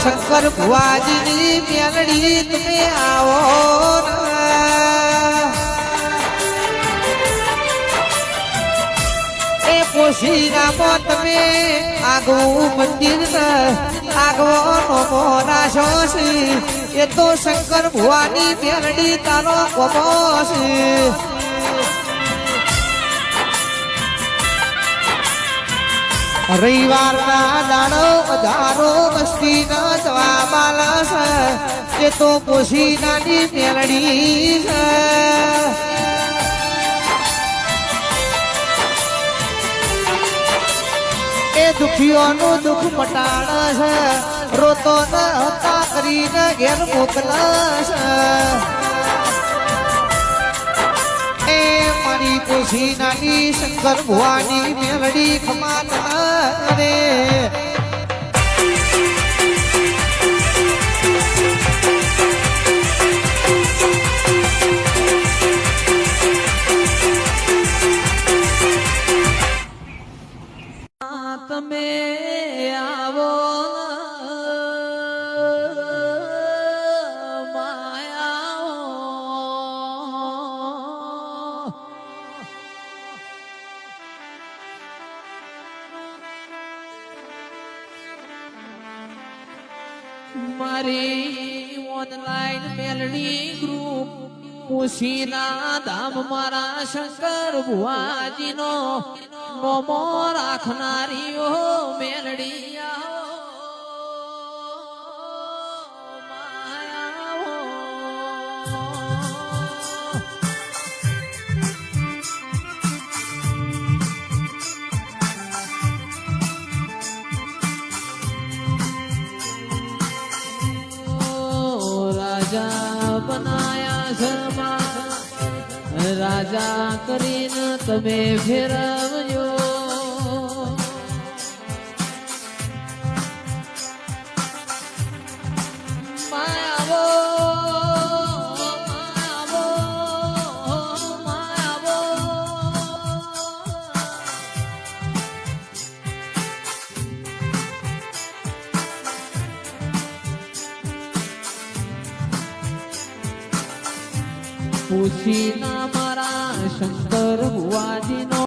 શંકર ભુવાજીની મેલડી તમે આવો એ પોશીનામાં તમે આગવું મંદિર આગવાનો મોરાશો છે એ તો શંકર ભુવાની મેલડી તારો કોમો છે રવિવારના દાડો વધારો મસ્તી ન જવા બાલસ એ તો પોશીનાની મેલડી છે એ દુખીઓનું દુઃખ મટાડ છે રોતો ન હતા કરીને ઘેર મોકલશે એ મારી પોશીનાની શંકર ભુવાની મેલડી ખમાત રે તમે આવો મારી ઓનલાઈન મેલડી ગ્રુપ ખુશીના ધામ મારા શંકર ભુવાજીનો નોમો રાખનારીઓ મેલડી રાજા બનાયા છે રાજા કરીને તમે ફેરવજો માયાવો માયાવો માયાવો ખુશીના મારા શંકર ભુવાજીનો